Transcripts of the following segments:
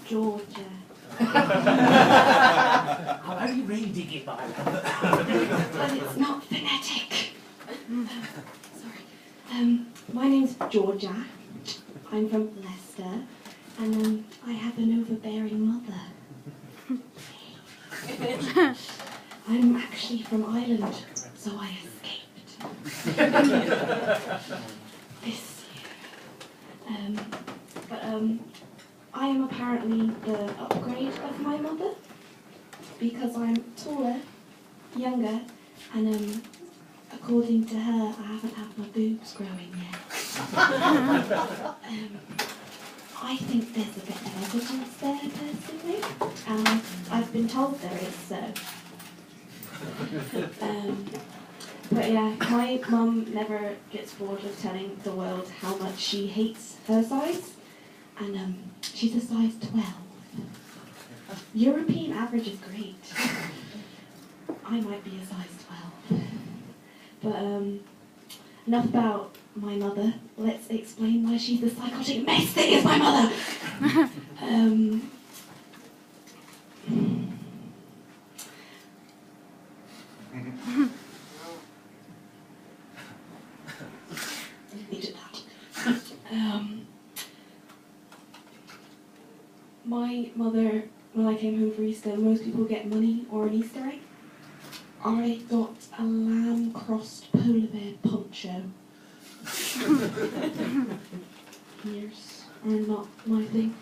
Georgia. How are you reading it, my love? But it's not phonetic. Sorry. My name's Georgia. I'm from Leicester, and I have an overbearing mother. I'm actually from Ireland, so I escaped this year. But I am apparently the upgrade of my mother because I'm taller, younger, and according to her, I haven't had my boobs growing yet. I think there's a bit of evidence there, personally, and I've been told there is, so. But yeah, my mum never gets bored of telling the world how much she hates her size, and she's a size 12. European average is great. I might be a size 12. But enough about my mother. Let's explain why she's the psychotic mess that is my mother. Needed that. My mother, when I came home for Easter, most people get money or an Easter egg. I got a lamb-crossed polar bear poncho. Ears are not my thing.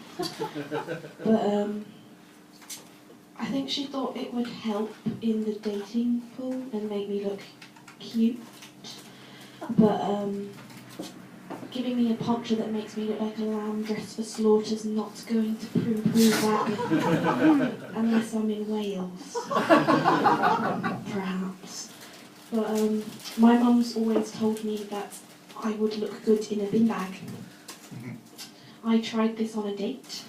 But I think she thought it would help in the dating pool and make me look cute. But giving me a poncho that makes me look like a lamb dressed for slaughter is not going to improve that unless I'm in Wales, perhaps. But my mum's always told me that I would look good in a bin bag. I tried this on a date.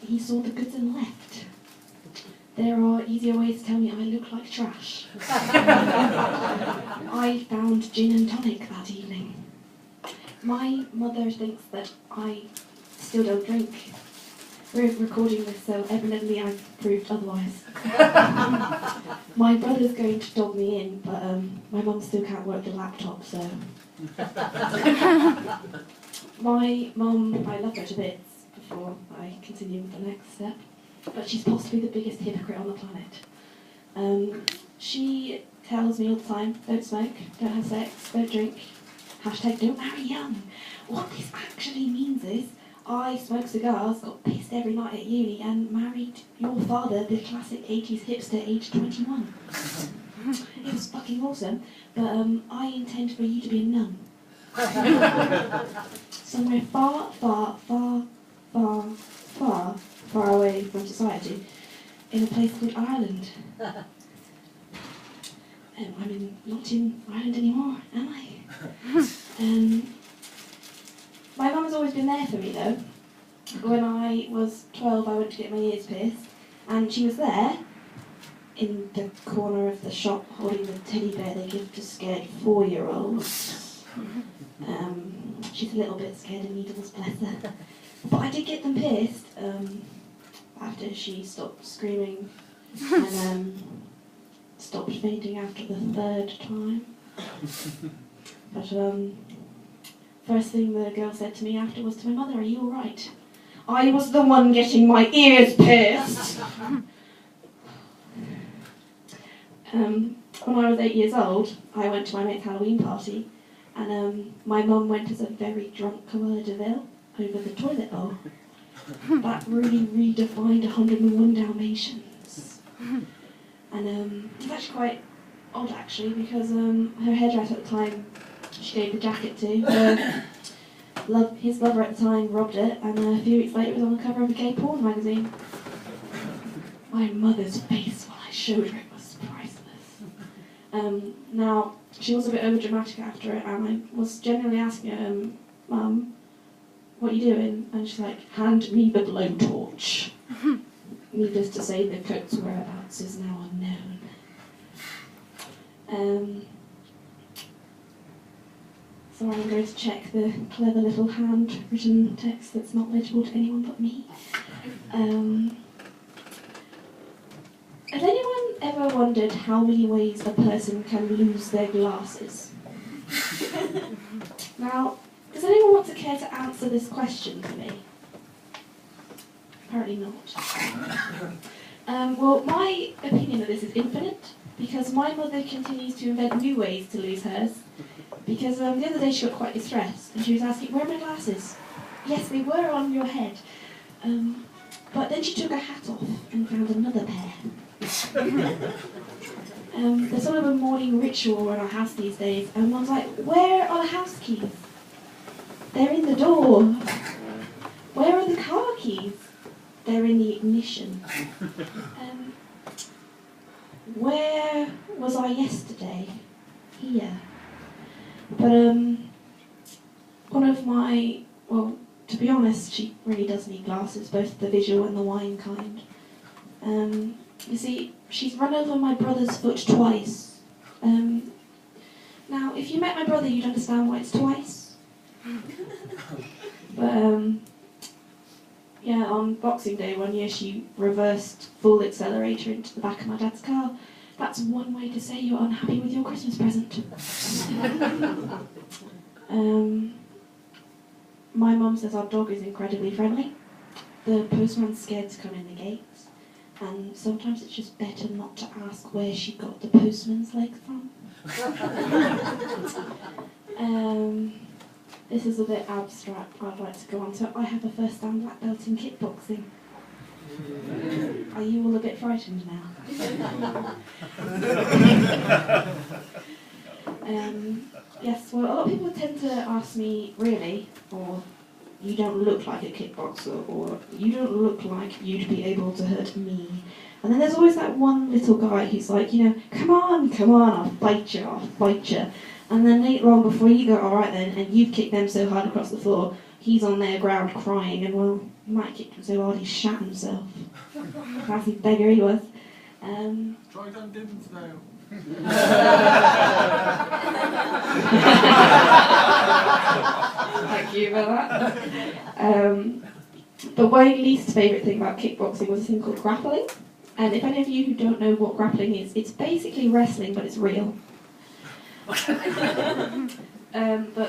He saw the goods and left. There are easier ways to tell me I look like trash. I found gin and tonic that evening. My mother thinks that I still don't drink. We're recording this, so evidently I've proved otherwise. My brother's going to dog me in, but my mum still can't work the laptop, so... My mum, I love her to bits before I continue with the next step, but she's possibly the biggest hypocrite on the planet. She tells me all the time, don't smoke, don't have sex, don't drink, hashtag don't marry young. What this actually means is, I smoked cigars, got pissed every night at uni, and married your father, the classic 80s hipster, aged 21. It was fucking awesome, but I intend for you to be a nun. Somewhere far, far, far, far, far, far away from society, in a place called Ireland. I'm not in Ireland anymore, am I? My mum has always been there for me though. When I was 12 I went to get my ears pierced, and she was there, in the corner of the shop, holding the teddy bear they give to scared 4-year-olds. She's a little bit scared of needles, bless her. But I did get them pierced after she stopped screaming and stopped fainting after the 3rd time. But first thing the girl said to me after was to my mother, "Are you alright?" I was the one getting my ears pierced! When I was 8 years old, I went to my mate's Halloween party, and my mum went as a very drunk Cruella de Vil over the toilet bowl. That really redefined 101 Dalmatians. And it's actually quite odd, actually, because her hairdresser at the time she gave the jacket to, his lover at the time robbed it, and a few weeks later it was on the cover of a gay porn magazine. My mother's face when I showed her it was priceless. Now, she was a bit overdramatic after it, and I was generally asking her, "Mum, what are you doing?" And she's like, "Hand me the blowtorch." Needless to say, the coat's whereabouts is now unknown. Sorry, I'm going to check the clever little handwritten text that's not legible to anyone but me. Has anyone ever wondered how many ways a person can lose their glasses? Now, does anyone want to care to answer this question for me? Apparently not. Well, my opinion of this is infinite, because my mother continues to invent new ways to lose hers. Because the other day she got quite distressed, and she was asking, where are my glasses? Yes, they were on your head. But then she took her hat off and found another pair. There's sort of a morning ritual in our house these days, and Mum's like, where are the house keys? They're in the door. Where are the car keys? They're in the ignition. Where was I yesterday? Here. But one of my, well, to be honest, she really does need glasses, both the visual and the wine kind. You see, she's run over my brother's foot twice. Now, if you met my brother, you'd understand why it's twice. But, yeah, on Boxing Day one year, she reversed full accelerator into the back of my dad's car. That's one way to say you're unhappy with your Christmas present. My mum says our dog is incredibly friendly. The postman's scared to come in the gates, and sometimes it's just better not to ask where she got the postman's legs from. This is a bit abstract, I'd like to go on to. I have a first-time black belt in kickboxing. Are you all a bit frightened now? Yes, well, a lot of people tend to ask me, really, or you don't look like a kickboxer, or you don't look like you'd be able to hurt me. And then there's always that one little guy who's like, you know, come on, I'll fight you. And then later on, before you go, alright then, and you've kicked them so hard across the floor, he's on their ground crying, and well, you might have kicked him so hard he shat himself. Classy beggar he was. Try down Dimmesdale. Thank you for that. But my least favourite thing about kickboxing was a thing called grappling. And if any of you who don't know what grappling is, it's basically wrestling, but it's real. But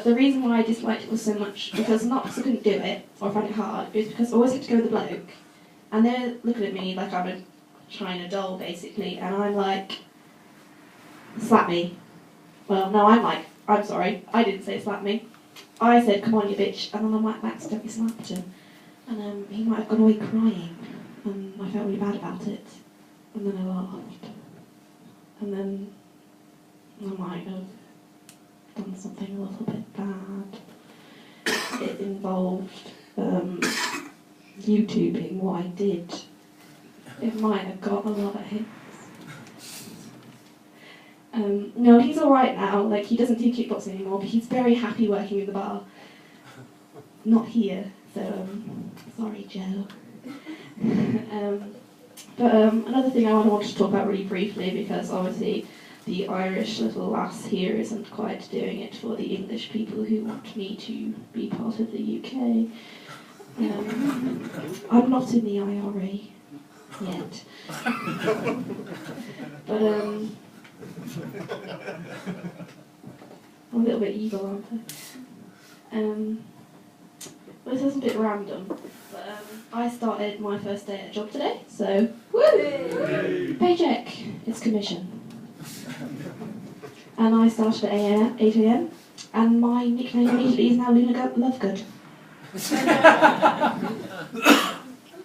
the reason why I disliked it was so much, because not because I couldn't do it, or found it hard, it was because I always had to go with the bloke, and they're looking at me like I'm a China doll, basically, and I'm like, slap me. Well, no, I'm sorry, I didn't say slap me. I said, come on, you bitch, and then I might have accidentally slapped him. And he might have gone away crying, and I felt really bad about it. And then I laughed. And then I might have done something a little bit bad. It involved YouTubing what I did. It might have got a lot of hits. No, he's alright now, like he doesn't do kickboxing anymore, but he's very happy working in the bar. Not here, so sorry Joe. But another thing I wanted to talk about really briefly, because obviously the Irish little lass here isn't quite doing it for the English people who want me to be part of the UK. I'm not in the IRA yet. But I'm a little bit evil, aren't I? Well, this is a bit random, but I started my first day at a job today, so woo! Paycheck, it's commission. And I started at 8 AM, and my nickname immediately is now Luna Lovegood.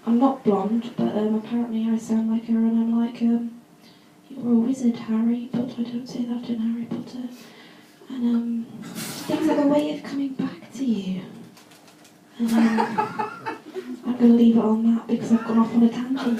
I'm not blonde, but apparently I sound like her, and I'm like, you're a wizard, Harry, but I don't say that in Harry Potter. And things have a way of coming back to you. And I'm going to leave it on that because I've gone off on a tangent.